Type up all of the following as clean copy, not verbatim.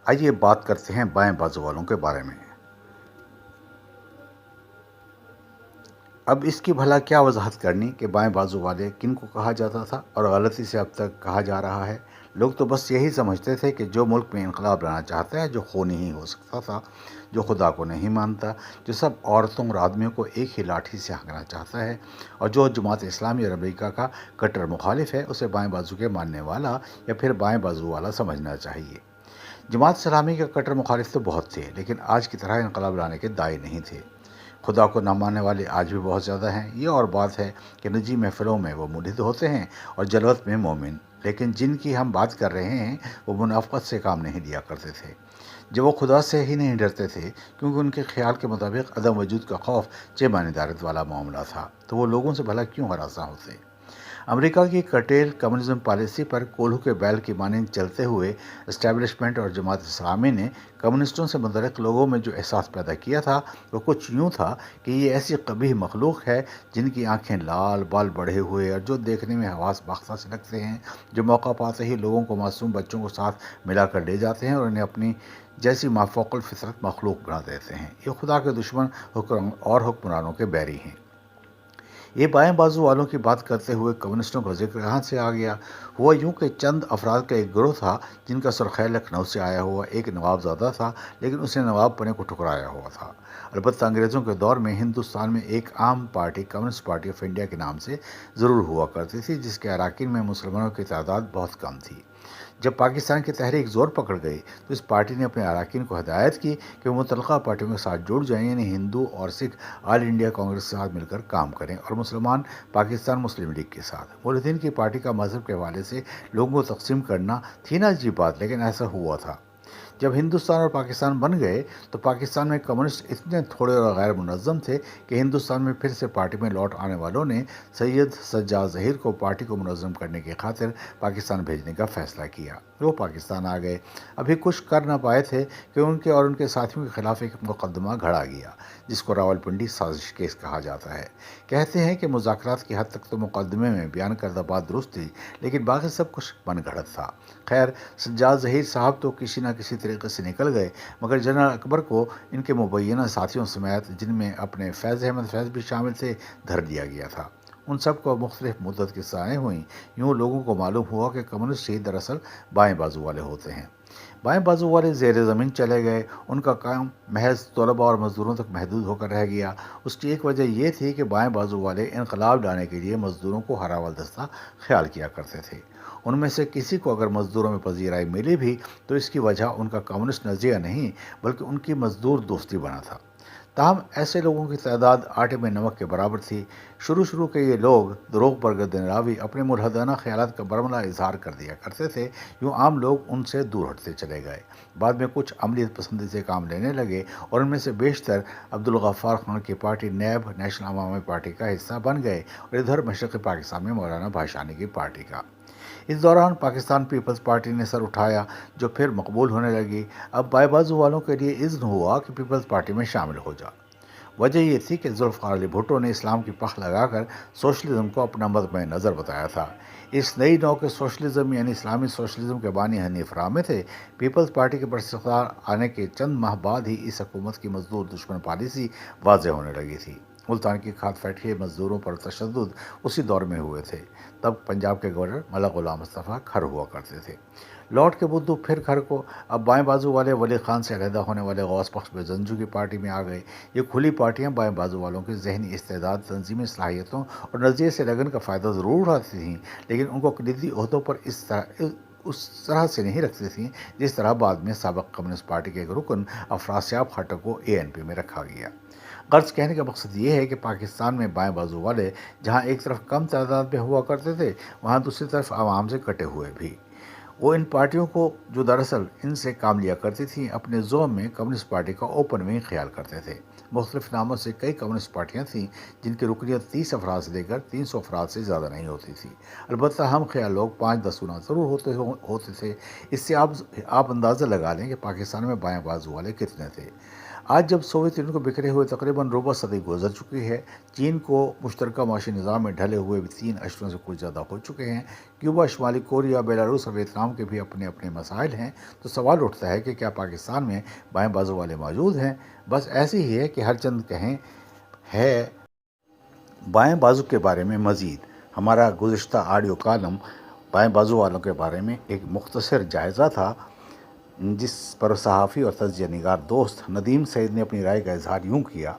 آئیے بات کرتے ہیں بائیں بازو والوں کے بارے میں۔ اب اس کی بھلا کیا وضاحت کرنی کہ بائیں بازو والے کن کو کہا جاتا تھا اور غلطی سے اب تک کہا جا رہا ہے۔ لوگ تو بس یہی سمجھتے تھے کہ جو ملک میں انقلاب لانا چاہتا ہے، جو خونی ہی ہو سکتا تھا، جو خدا کو نہیں مانتا، جو سب عورتوں اور آدمیوں کو ایک ہی لاٹھی سے ہانکنا چاہتا ہے، اور جو جماعت اسلامی اور امریکہ کا کٹر مخالف ہے، اسے بائیں بازو کے ماننے والا یا پھر بائیں بازو والا سمجھنا چاہیے۔ جماعت اسلامی کے کٹر مخالف تو بہت تھے، لیکن آج کی طرح انقلاب لانے کے داعی نہیں تھے۔ خدا کو نہ ماننے والے آج بھی بہت زیادہ ہیں۔ یہ اور بات ہے کہ نجی محفلوں میں وہ ملحد ہوتے ہیں اور جلوت میں مومن، لیکن جن کی ہم بات کر رہے ہیں وہ منافقت سے کام نہیں لیا کرتے تھے۔ جب وہ خدا سے ہی نہیں ڈرتے تھے، کیونکہ ان کے خیال کے مطابق عدم وجود کا خوف چیمانی دارت والا معاملہ تھا، تو وہ لوگوں سے بھلا کیوں ہراساں ہوتے؟ امریکہ کی کٹیل کمیونزم پالیسی پر کولہو کے بیل کی مانند چلتے ہوئے اسٹیبلشمنٹ اور جماعت اسلامی نے کمیونسٹوں سے متعلق لوگوں میں جو احساس پیدا کیا تھا وہ کچھ یوں تھا کہ یہ ایسی قبیح مخلوق ہے جن کی آنکھیں لال، بال بڑھے ہوئے اور جو دیکھنے میں حواس باختہ سے لگتے ہیں، جو موقع پاتے ہی لوگوں کو معصوم بچوں کو ساتھ ملا کر لے جاتے ہیں اور انہیں اپنی جیسی مافوق الفطرت مخلوق بنا دیتے ہیں۔ یہ خدا کے دشمن اور حکمرانوں کے بیری ہیں۔ یہ بائیں بازو والوں کی بات کرتے ہوئے کمیونسٹوں کا ذکر کہاں سے آ گیا؟ ہوا یوں کہ چند افراد کا ایک گروہ تھا جن کا سرخیل لکھنؤ سے آیا ہوا ایک نواب زادہ تھا، لیکن اس نے نواب پنے کو ٹھکرایا ہوا تھا۔ البتہ انگریزوں کے دور میں ہندوستان میں ایک عام party communist party of India کے نام سے ضرور ہوا کرتی تھی، جس کے اراکین میں مسلمانوں کی تعداد بہت کم تھی۔ جب پاکستان کی تحریک زور پکڑ گئی تو اس پارٹی نے اپنے اراکین کو ہدایت کی کہ وہ متعلقہ پارٹیوں کے ساتھ جڑ جائیں، یعنی ہندو اور سکھ آل انڈیا کانگریس کے ساتھ مل کر کام کریں اور مسلمان پاکستان مسلم لیگ کے ساتھ۔ مولدین کی پارٹی کا مذہب کے حوالے سے لوگوں کو تقسیم کرنا تھی نہ عجیب بات، لیکن ایسا ہوا تھا۔ جب ہندوستان اور پاکستان بن گئے تو پاکستان میں کمیونسٹ اتنے تھوڑے اور غیر منظم تھے کہ ہندوستان میں پھر سے پارٹی میں لوٹ آنے والوں نے سید سجاد ظہیر کو پارٹی کو منظم کرنے کی خاطر پاکستان بھیجنے کا فیصلہ کیا۔ وہ پاکستان آ گئے۔ ابھی کچھ کر نہ پائے تھے کہ ان کے اور ان کے ساتھیوں کے خلاف ایک مقدمہ گھڑا گیا، جس کو راولپنڈی سازش کیس کہا جاتا ہے۔ کہتے ہیں کہ مذاکرات کی حد تک تو مقدمے میں بیان کردہ بات درست تھی، لیکن باقی سب کچھ من گھڑت تھا۔ خیر، سجاد ظہیر صاحب تو کسی نہ کسی طریقے سے نکل گئے، مگر جنرل اکبر کو ان کے مبینہ ساتھیوں سمیت، جن میں اپنے فیض احمد فیض بھی شامل تھے، دھر دیا گیا تھا۔ ان سب کو مختلف مدت کی سزائیں ہوئیں۔ یوں لوگوں کو معلوم ہوا کہ کمیونسٹ ہی دراصل بائیں بازو والے ہوتے ہیں۔ بائیں بازو والے زیر زمین چلے گئے۔ ان کا کام محض طلباء اور مزدوروں تک محدود ہو کر رہ گیا۔ اس کی ایک وجہ یہ تھی کہ بائیں بازو والے انقلاب لانے کے لیے مزدوروں کو ہرا دستہ خیال کیا کرتے تھے۔ ان میں سے کسی کو اگر مزدوروں میں پذیرائی ملی بھی تو اس کی وجہ ان کا کمیونسٹ نظریہ نہیں، بلکہ ان کی مزدور دوستی بنا تھا۔ تاہم ایسے لوگوں کی تعداد آٹے میں نمک کے برابر تھی۔ شروع کے یہ لوگ دروغ پر گردن راوی اپنے ملحدانہ خیالات کا برملا اظہار کر دیا کرتے تھے۔ یوں عام لوگ ان سے دور ہٹتے چلے گئے۔ بعد میں کچھ عملی پسندی سے کام لینے لگے اور ان میں سے بیشتر عبدالغفار خان کی پارٹی نیب، نیشنل عوامی پارٹی کا حصہ بن گئے اور ادھر مشرقی پاکستان میں مولانا بھاشانی کی پارٹی کا۔ اس دوران پاکستان پیپلز پارٹی نے سر اٹھایا، جو پھر مقبول ہونے لگی۔ اب بائیں بازو والوں کے لیے اذن ہوا کہ پیپلز پارٹی میں شامل ہو جا۔ وجہ یہ تھی کہ ذوالفقار علی بھٹو نے اسلام کی پخ لگا کر سوشلزم کو اپنا مطمع نظر بتایا تھا۔ اس نئی نوع کے سوشلزم یعنی اسلامی سوشلزم کے بانی حنیف رامے تھے۔ پیپلز پارٹی کے برسختار آنے کے چند ماہ بعد ہی اس حکومت کی مزدور دشمن پالیسی واضح ہونے لگی تھی۔ ملتان کی کھاد فیکٹری مزدوروں پر تشدد اسی دور میں ہوئے تھے۔ تب پنجاب کے گورنر ملک غلام مصطفیٰ کھر ہوا کرتے تھے۔ لوٹ کے بدھو پھر کھر کو۔ اب بائیں بازو والے ولی خان سے علیحدہ ہونے والے غوث بخش بزنجو کی پارٹی میں آ گئے۔ یہ کھلی پارٹیاں بائیں بازو والوں کی ذہنی استعداد، تنظیمی صلاحیتوں اور نظریے سے لگن کا فائدہ ضرور اٹھاتی تھیں، لیکن ان کو کلیدی عہدوں پر اس طرح سے نہیں رکھتی تھیں جس طرح بعد میں سابق کمیونسٹ پارٹی کے ایک رکن افراسیاب خٹک کو ANP میں رکھا گیا۔ غرض کہنے کا مقصد یہ ہے کہ پاکستان میں بائیں بازو والے جہاں ایک طرف کم تعداد میں ہوا کرتے تھے، وہاں دوسری طرف عوام سے کٹے ہوئے بھی۔ وہ ان پارٹیوں کو جو دراصل ان سے کام لیا کرتی تھیں، اپنے ذوق میں کمیونسٹ پارٹی کا اوپن ونگ خیال کرتے تھے۔ مختلف ناموں سے کئی کمیونسٹ پارٹیاں تھیں جن کی رکنیت 30 افراد سے لے کر 300 افراد سے زیادہ نہیں ہوتی تھی۔ البتہ ہم خیال لوگ 5-10 گنا ضرور ہوتے تھے۔ اس سے آپ اندازہ لگا لیں کہ پاکستان میں بائیں بازو والے کتنے تھے۔ آج جب سوویت یونین کو بکھرے ہوئے تقریباً ربع صدی گزر چکی ہے، چین کو مشترکہ معاشی نظام میں ڈھلے ہوئے 3 اشروں سے کچھ زیادہ ہو چکے ہیں، کیوبا، شمالی کوریا، بیلاروس اور ویتنام کے بھی اپنے اپنے مسائل ہیں، تو سوال اٹھتا ہے کہ کیا پاکستان میں بائیں بازو والے موجود ہیں؟ بس ایسے ہی ہے کہ ہر چند کہیں ہے۔ بائیں بازو کے بارے میں مزید ہمارا گزشتہ آڈیو کالم بائیں بازو والوں کے بارے میں ایک مختصر جائزہ تھا، جس پر صحافی اور تجزیہ نگار دوست ندیم سعید نے اپنی رائے کا اظہار یوں کیا: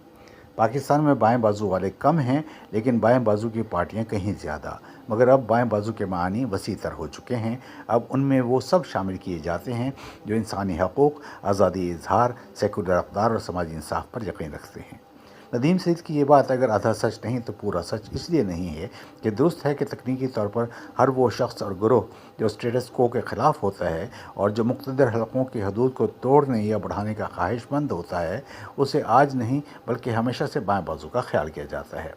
پاکستان میں بائیں بازو والے کم ہیں، لیکن بائیں بازو کی پارٹیاں کہیں زیادہ، مگر اب بائیں بازو کے معنی وسیع تر ہو چکے ہیں۔ اب ان میں وہ سب شامل کیے جاتے ہیں جو انسانی حقوق، آزادی اظہار، سیکولر اقدار اور سماجی انصاف پر یقین رکھتے ہیں۔ ندیم سعید کی یہ بات اگر آدھا سچ نہیں تو پورا سچ اس لیے نہیں ہے کہ درست ہے کہ تکنیکی طور پر ہر وہ شخص اور گروہ جو اسٹیٹس کو کے خلاف ہوتا ہے اور جو مقتدر حلقوں کی حدود کو توڑنے یا بڑھانے کا خواہش مند ہوتا ہے، اسے آج نہیں بلکہ ہمیشہ سے بائیں بازو کا خیال کیا جاتا ہے۔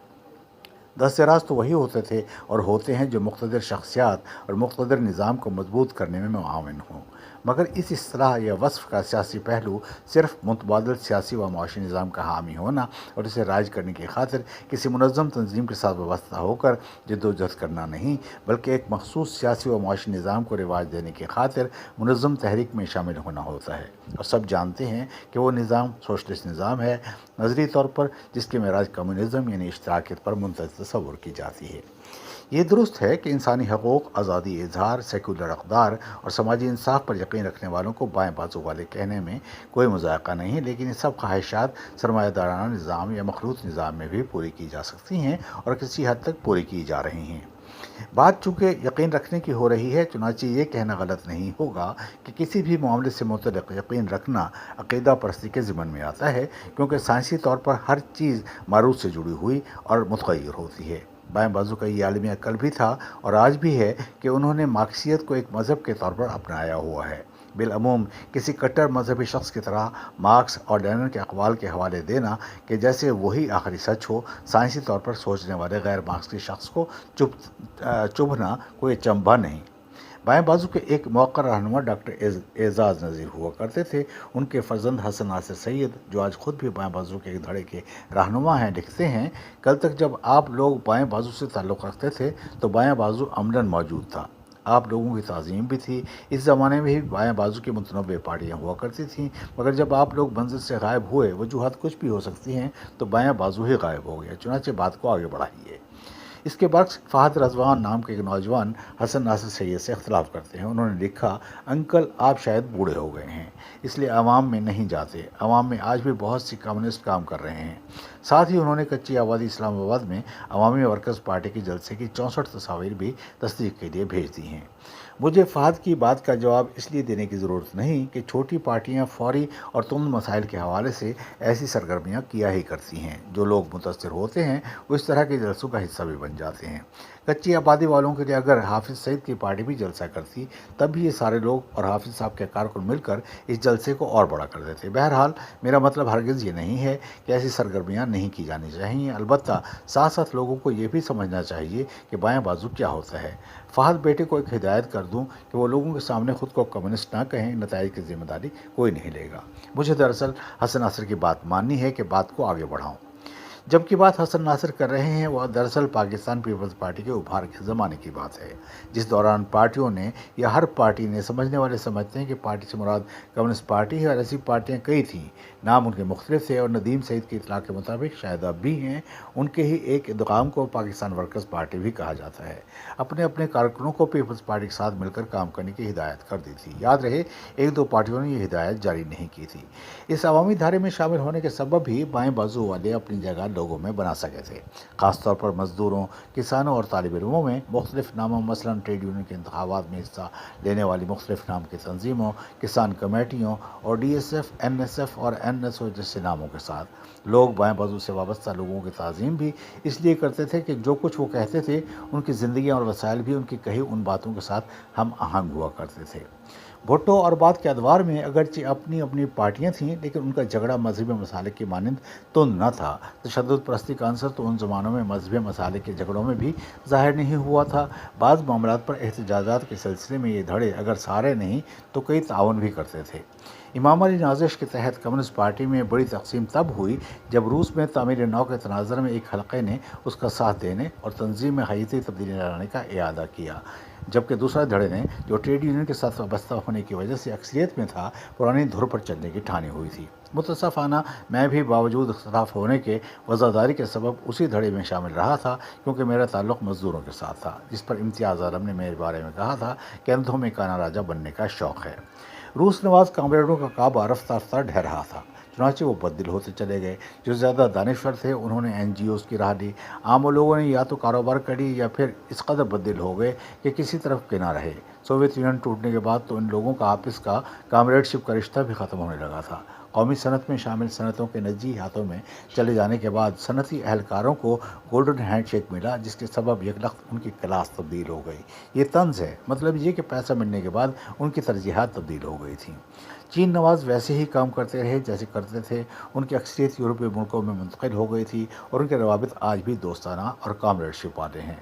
دستیراز تو وہی ہوتے تھے اور ہوتے ہیں جو مقتدر شخصیات اور مقتدر نظام کو مضبوط کرنے میں معاون ہوں، مگر اس اصطلاح یا وصف کا سیاسی پہلو صرف متبادل سیاسی و معاشی نظام کا حامی ہونا اور اسے رائج کرنے کی خاطر کسی منظم تنظیم کے ساتھ وابستہ ہو کر جد و جہد کرنا نہیں، بلکہ ایک مخصوص سیاسی و معاشی نظام کو رواج دینے کی خاطر منظم تحریک میں شامل ہونا ہوتا ہے۔ اور سب جانتے ہیں کہ وہ نظام سوشلسٹ نظام ہے، نظری طور پر جس کے معراج کمیونزم یعنی اشتراکیت پر منتج تصور کی جاتی ہے۔ یہ درست ہے کہ انسانی حقوق، آزادی اظہار، سیکولر اقدار اور سماجی انصاف پر یقین رکھنے والوں کو بائیں بازو والے کہنے میں کوئی مذائقہ نہیں، لیکن یہ سب خواہشات سرمایہ دارانہ نظام یا مخلوط نظام میں بھی پوری کی جا سکتی ہیں اور کسی حد تک پوری کی جا رہی ہیں۔ بات چونکہ یقین رکھنے کی ہو رہی ہے، چنانچہ یہ کہنا غلط نہیں ہوگا کہ کسی بھی معاملے سے متعلق یقین رکھنا عقیدہ پرستی کے ضمن میں آتا ہے، کیونکہ سائنسی طور پر ہر چیز معروض سے جڑی ہوئی اور متغیر ہوتی ہے۔ بائیں بازو کا یہ عالمیہ کل بھی تھا اور آج بھی ہے کہ انہوں نے مارکسیت کو ایک مذہب کے طور پر اپنایا ہوا ہے۔ بالعموم کسی کٹر مذہبی شخص کی طرح مارکس اور لینن کے اقوال کے حوالے دینا کہ جیسے وہی آخری سچ ہو، سائنسی طور پر سوچنے والے غیر مارکسی شخص کو چبھنا کوئی اچنبھا نہیں۔ بائیں بازو کے ایک موقر رہنما ڈاکٹر اعزاز نذیر ہوا کرتے تھے۔ ان کے فرزند حسن ناصر سید، جو آج خود بھی بائیں بازو کے ایک دھڑے کے رہنما ہیں، لکھتے ہیں: کل تک جب آپ لوگ بائیں بازو سے تعلق رکھتے تھے تو بائیں بازو عملاً موجود تھا، آپ لوگوں کی تعظیم بھی تھی۔ اس زمانے میں بھی بائیں بازو کی متنوع پارٹیاں ہوا کرتی تھیں، مگر جب آپ لوگ منظر سے غائب ہوئے، وجوہات کچھ بھی ہو سکتی ہیں، تو بائیں بازو ہی غائب ہو گیا، چنانچہ بات کو آگے بڑھائیے۔ اس کے برعکس فہد رضوان نام کے ایک نوجوان حسن ناصر سید سے اختلاف کرتے ہیں۔ انہوں نے لکھا: انکل، آپ شاید بوڑھے ہو گئے ہیں، اس لیے عوام میں نہیں جاتے۔ عوام میں آج بھی بہت سی کمیونسٹ کام کر رہے ہیں۔ ساتھ ہی انہوں نے کچی آبادی اسلام آباد میں عوامی ورکرز پارٹی کے جلسے کی 64 تصاویر بھی تصدیق کے لیے بھیج دی ہیں۔ مجھے فہد کی بات کا جواب اس لیے دینے کی ضرورت نہیں کہ چھوٹی پارٹیاں فوری اور تند مسائل کے حوالے سے ایسی سرگرمیاں کیا ہی کرتی ہیں۔ جو لوگ متاثر ہوتے ہیں وہ اس طرح کے جلسوں کا حصہ بھی بن جاتے ہیں۔ کچی آبادی والوں کے لیے اگر حافظ سعید کی پارٹی بھی جلسہ کرتی، تب بھی یہ سارے لوگ اور حافظ صاحب کے کارکن مل کر اس جلسے کو اور بڑا کر دیتے۔ بہرحال میرا مطلب ہرگز یہ نہیں ہے کہ ایسی سرگرمیاں نہیں کی جانی چاہیے، البتہ ساتھ ساتھ لوگوں کو یہ بھی سمجھنا چاہیے کہ بائیں بازو کیا ہوتا ہے۔ فہد بیٹے کو ایک ہدایت کر دوں کہ وہ لوگوں کے سامنے خود کو کمیونسٹ نہ کہیں، نتائج کی ذمہ داری کوئی نہیں لے گا۔ مجھے دراصل حسن ناصر کی بات ماننی ہے کہ بات کو آگے بڑھاؤں۔ جبکہ بات حسن ناصر کر رہے ہیں وہ دراصل پاکستان پیپلز پارٹی کے ابھار کے زمانے کی بات ہے، جس دوران پارٹیوں نے یا ہر پارٹی نے، سمجھنے والے سمجھتے ہیں کہ پارٹی سے مراد کمیونسٹ پارٹی ہے، اور ایسی پارٹیاں کئی تھیں، نام ان کے مختلف تھے، اور ندیم سعید کی اطلاع کے مطابق شاید اب بھی ہیں۔ ان کے ہی ایک ادغام کو پاکستان ورکرز پارٹی بھی کہا جاتا ہے۔ اپنے اپنے کارکنوں کو پیپلز پارٹی کے ساتھ مل کر کام کرنے کی ہدایت کر دی تھی۔ یاد رہے، ایک دو پارٹیوں نے یہ ہدایت جاری نہیں کی تھی۔ اس عوامی دھارے میں شامل ہونے کے سبب ہی بائیں بازو والے اپنی جگہ لوگوں میں بنا سکے تھے، خاص طور پر مزدوروں، کسانوں اور طالب علموں میں۔ مختلف ناموں، مثلاً ٹریڈ یونین کے انتخابات میں حصہ لینے والی مختلف نام کی تنظیموں، کسان کمیٹیوں اور D S F, N S F اور این ایس او جیسے ناموں کے ساتھ لوگ بائیں بازو سے وابستہ لوگوں کی تعظیم بھی اس لیے کرتے تھے کہ جو کچھ وہ کہتے تھے ان کی زندگیاں اور وسائل بھی ان کی کہی ان باتوں کے ساتھ ہم آہنگ ہوا کرتے تھے۔ بھٹو اور بعد کے ادوار میں اگرچہ اپنی اپنی پارٹیاں تھیں، لیکن ان کا جھگڑا مذہبی مسائل کی مانند تند نہ تھا۔ تشدد پرستی کا عنصر تو ان زمانوں میں مذہبی مسائل کے جھگڑوں میں بھی ظاہر نہیں ہوا تھا۔ بعض معاملات پر احتجاجات کے سلسلے میں یہ دھڑے اگر سارے نہیں تو کئی تعاون بھی کرتے تھے۔ امام علی نازش کے تحت کمیونسٹ پارٹی میں بڑی تقسیم تب ہوئی جب روس میں تعمیر نو کے تناظر میں ایک حلقے نے اس کا ساتھ دینے اور تنظیم میں حیاتی تبدیلی لانے کا اعادہ کیا، جبکہ دوسرے دھڑے نے، جو ٹریڈ یونین کے ساتھ وابستہ ہونے کی وجہ سے اکثریت میں تھا، پرانی دھر پر چلنے کی ٹھانی ہوئی تھی۔ متصفانہ میں بھی باوجود اختلاف ہونے کے وزاداری کے سبب اسی دھڑے میں شامل رہا تھا، کیونکہ میرا تعلق مزدوروں کے ساتھ تھا، جس پر امتیاز عالم نے میرے بارے میں کہا تھا کہ اندھوں میں کانا راجہ بننے کا شوق ہے۔ روس نواز کامریڈوں کا کعبہ رفتہ رفتہ ڈھہ رہا تھا، چنانچہ وہ بدل ہوتے چلے گئے۔ جو زیادہ دانشور تھے انہوں نے این جی اوز کی راہ لی، عام لوگوں نے یا تو کاروبار کر لی یا پھر اس قدر بدل ہو گئے کہ کسی طرف کے نہ رہے۔ سوویت یونین ٹوٹنے کے بعد تو ان لوگوں کا آپس کا کامریڈشپ کا رشتہ بھی ختم ہونے لگا تھا۔ قومی صنعت میں شامل صنعتوں کے نجی ہاتھوں میں چلے جانے کے بعد صنعتی اہلکاروں کو گولڈن ہینڈ شیک ملا، جس کے سبب یکلخت ان کی کلاس تبدیل ہو گئی۔ یہ طنز ہے، مطلب یہ کہ پیسہ ملنے کے بعد ان کی ترجیحات تبدیل ہو گئی تھیں۔ چین نواز ویسے ہی کام کرتے رہے جیسے کرتے تھے، ان کی اکثریت یورپی ملکوں میں منتقل ہو گئی تھی اور ان کے روابط آج بھی دوستانہ اور کامریڈشپ والے ہیں۔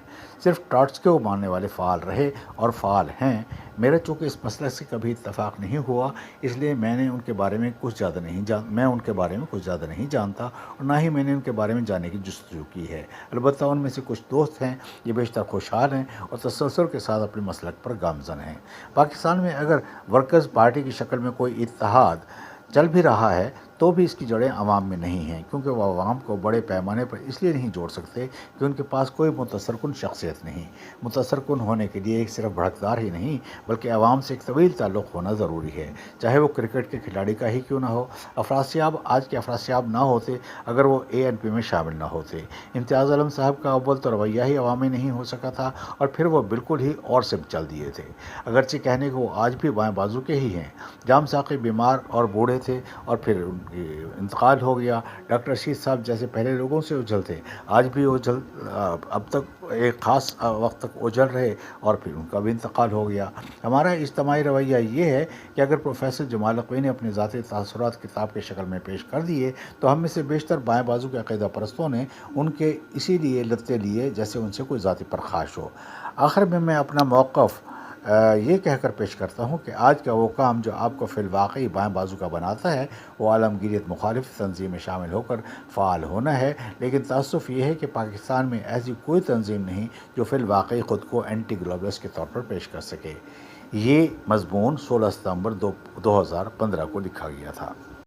صرف ٹراٹسکی کو ماننے والے فعال رہے اور فعال ہیں۔ میرا چونکہ اس مسئلے سے کبھی اتفاق نہیں ہوا، اس لیے میں ان کے بارے میں کچھ زیادہ نہیں جانتا اور نہ ہی میں نے ان کے بارے میں جاننے کی جستجو کی ہے۔ البتہ ان میں سے کچھ دوست ہیں، یہ بیشتر خوشحال ہیں اور تسلسل کے ساتھ اپنے مسلک پر گامزن ہیں۔ پاکستان میں اگر ورکرز پارٹی کی شکل میں کوئی اتحاد چل بھی رہا ہے تو بھی اس کی جڑیں عوام میں نہیں ہیں، کیونکہ وہ عوام کو بڑے پیمانے پر اس لیے نہیں جوڑ سکتے کہ ان کے پاس کوئی متاثر کن شخصیت نہیں۔ متاثر کن ہونے کے لیے ایک صرف بھڑکدار ہی نہیں بلکہ عوام سے ایک طویل تعلق ہونا ضروری ہے، چاہے وہ کرکٹ کے کھلاڑی کا ہی کیوں نہ ہو۔ افراسیاب آج کے افراسیاب نہ ہوتے اگر وہ اے این پی میں شامل نہ ہوتے۔ امتیاز عالم صاحب کا اول تو رویہ ہی عوامی نہیں ہو سکا تھا اور پھر وہ بالکل ہی اور سے چل دیے تھے، اگرچہ کہنے کو وہ آج بھی بائیں بازو کے ہی ہیں۔ جام ساقی بیمار اور بوڑھے تھے اور پھر ان کی انتقال ہو گیا۔ ڈاکٹر رشید صاحب جیسے پہلے لوگوں سے اجل تھے، آج بھی اجل، اب تک ایک خاص وقت تک اجل رہے اور پھر ان کا بھی انتقال ہو گیا۔ ہمارا اجتماعی رویہ یہ ہے کہ اگر پروفیسر جمال حقوی نے اپنے ذاتی تاثرات کتاب کی شکل میں پیش کر دیے تو ہم میں سے بیشتر بائیں بازو کے عقیدہ پرستوں نے ان کے اسی لیے لتے لیے جیسے ان سے کوئی ذاتی پرخاش ہو۔ آخر میں اپنا موقف یہ کہہ کر پیش کرتا ہوں کہ آج کا وہ کام جو آپ کو فی الواقعی بائیں بازو کا بناتا ہے وہ عالمگیریت مخالف تنظیم میں شامل ہو کر فعال ہونا ہے، لیکن تاسف یہ ہے کہ پاکستان میں ایسی کوئی تنظیم نہیں جو فی الواقعی خود کو اینٹی گلوبلسٹ کے طور پر پیش کر سکے۔ یہ مضمون 16 ستمبر 2015 کو لکھا گیا تھا۔